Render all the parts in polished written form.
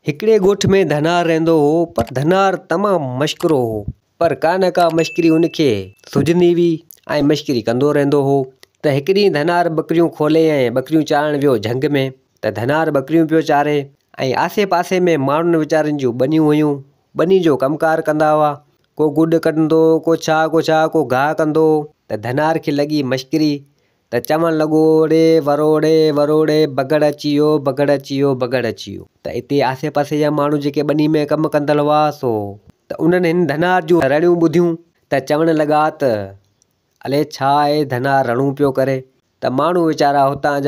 हिकिड़े ॻोठ में धनार रहंदो हो, पर धनार तमामु मश्किरो हो। पर का न का मश्किरी उनखे सुझंदी हुई ऐं मश्किरी कंदो रहंदो हो। त हिकु ॾींहुं धनार बकरियूं खोले ऐं बकरियूं चारण वियो झंग में। त धनार बकरियूं पियो चारे ऐं आसे पासे में माण्हुनि वीचारनि जूं ॿनियूं हुयूं। ॿनी जो कमकार कंदा हुआ, को गुॾ कढंदो, को छा को गाह कंदो। त धनार खे लॻी मश्किरी, त चवणु लॻो, ओड़े वरोड़े वरोड़े बगड़ अची वियो, बगड़ अची वियो, बगड़ अची वियो। त हिते आसे पासे जा माण्हू जेके ॿनी में कमु कंदड़ हुआ त उन्हनि हिन धनार जूं रड़ियूं ॿुधियूं त चवणु लॻा त अले छा आहे धनार रड़ूं पियो करे। त माण्हू वीचारा हुतां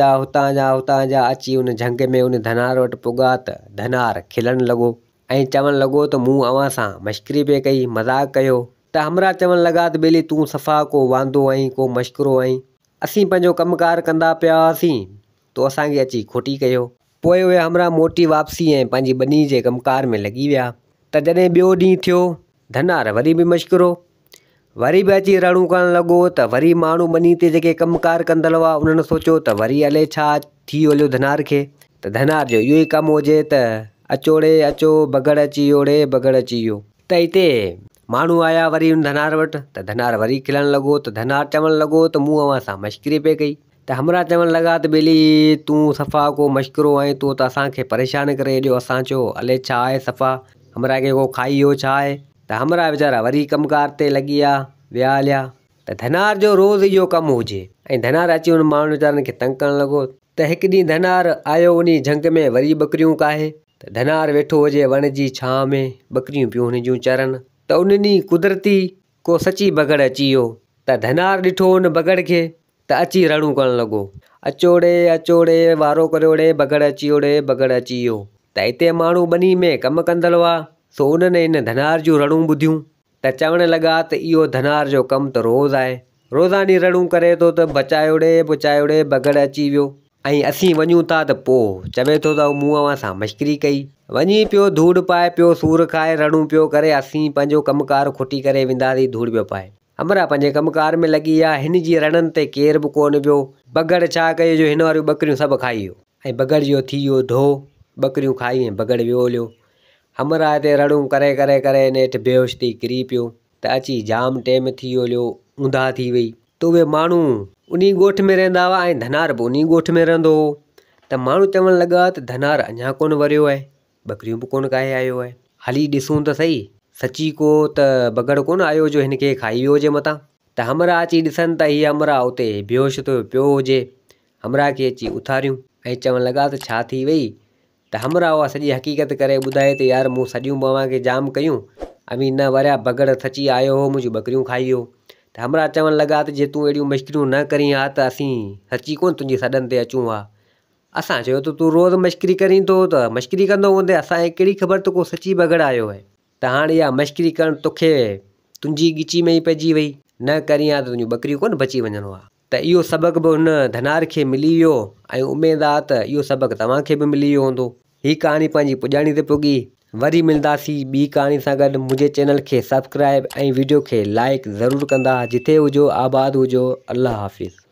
जा अची उन झंग में उन धनार वटि पुॻा। त धनार खिलणु लॻो ऐं चवणु लॻो त मूं अव्हां सां मश्किरी पे कई, मज़ाक कयो। त हमरा चवणु लॻा त ॿेली तूं सफ़ा को वांदो आहीं, को मश्किरो आहीं। असीं पंहिंजो कमुकार कंदा पिया हुआसीं, तो असांखे अची खोटी कयो। पोइ उहे हमरा मोटी वापसी ऐं पंहिंजी ॿनी जे कमुकार में लॻी विया। त जॾहिं ॿियो ॾींहुं थियो, धनार वरी बि मश्किरो, वरी बि अची रड़ूं करणु लॻो। त वरी माण्हू ॿनी ते जेके कमुकार कंदड़ हुआ उन्हनि सोचियो त वरी अले छा थी वियो धनार खे। त धनार जो इहो ई कमु हुजे त अचोड़े अचो, बगड़ अची वियो रे, बगड़ अची वियो। त हिते माण्हू आया वरी उन धनार वटि। त धनार वरी खिलणु लॻो। त धनार चवणु लॻो त मूं अव्हां सां मश्किरी पे कई। त हमरा चवणु लॻा त ॿेली तूं सफ़ा को मश्किरो आहीं, तूं त असांखे परेशान करे हेॾियो। असां चयो अले छा आहे सफ़ा, हमरा खे को खाई वियो छा आहे। त हमरा वीचारा वरी कमुकार ते लॻी विया, विया हलिया। त धनार जो रोज़ इहो कमु हुजे ऐं धनार अची उन माण्हुनि वीचारनि खे तंग करणु लॻो। त हिकु ॾींहुं धनार आयो उन झंग में वरी बकरियूं काहे। त धनार वेठो हुजे वण जी छांव में, बकरियूं पियूं हुन जूं चरनि। त उन ॾींहुं कुदरती को सची बगड़ अची वियो। त धनार ॾिठो उन बगड़ खे त अची रड़ूं करणु लॻो, अचोड़े अचोड़े वारो करियोड़े, बगड़ अची वियो रे, बगड़ अची वियो। त हिते माण्हू ॿनी में कमु कंदड़ हुआ, सो उन्हनि हिन धनार जूं रड़ूं ॿुधियूं। त चवणु लॻा त इहो धनार जो कमु त रोज़ आहे, रोज़ानी रड़ूं करे थो त बचायोड़े बगड़ अची वियो। ऐं असीं वञूं था त पोइ चवे थो त मूं अव्हां सां मश्किरी कई। वञी पियो धूड़ पाए पियो, सूर खाए, रड़ूं पियो करे। असीं पंहिंजो कमुकार खुटी करे वेंदासीं, धूड़ पियो पाए। हमरा पंहिंजे कमुकार में लॻी विया। हिन जी रड़नि ते केर बि कोन पियो। बगड़ छा कयो जो हिन वारियूं बकरियूं सभु खाई वियो ऐं बगड़ जो थी वियो धो, बकरियूं खाई ऐं बगड़ वियो हलियो। हमरा हिते रड़ूं करे करे करे नेठि बेहोश थी किरी पियो। त अची जाम टाइम थी वियो हलियो, ऊंधा थी वई। त उहे माण्हू उन ॻोठ में रहंदा हुआ ऐं धनार बि उन ॻोठ में रहंदो हो। त माण्हू चवणु लॻा त धनार अञा कोन वरियो आहे, बकरियूं बि कोन काहे आयो आहे। हली ॾिसूं त सही, सची को त बगड़ कोन आयो जो हिन खे खाई वियो हुजे मतां। त हमरा अची ॾिसनि त हीअ हमरा उते बेहोश थो पियो हुजे। हमरा खे अची उथारियूं ऐं चवणु लॻा त छा थी वई। त हमरा उहा सॼी हक़ीक़त करे ॿुधाए त यार मूं सॼियूं तव्हांखे जाम कयूं, अवी न वरिया, बगड़ सची आयो हो, मुंहिंजूं बकरियूं खाई वियो। त हमरा चवणु लॻा त जे तूं अहिड़ियूं मश्किरियूं न करी हा त असीं सची कोन तुंहिंजी सॾनि ते अचूं हा। असां चयो त तूं रोज़ मश्किरी करीं थो, त मश्किरी कंदो हूंदे, असांखे कहिड़ी ख़बर त को सची बगड़ आयो आहे। त हाणे इहा मश्किरी करणु तोखे तुंहिंजी ॻिची में ई पइजी वई, न करीं हा त तुंहिंजूं बकरियूं कोन बची वञनि हा। त इहो सबक़ु बि हुन धनार खे मिली वियो ऐं उमेद आहे त इहो सबक़ु तव्हांखे बि मिली वियो हूंदो। हीअ कहाणी पंहिंजी पुॼाणी ते पुॻी। वरी मिलंदासीं ॿी कहाणी सां गॾु। मुंहिंजे चैनल खे सब्सक्राइब ऐं वीडियो खे लाइक ज़रूरु कंदा। जिथे हुजो आबाद हुजो। अल्लाह हाफ़िज़।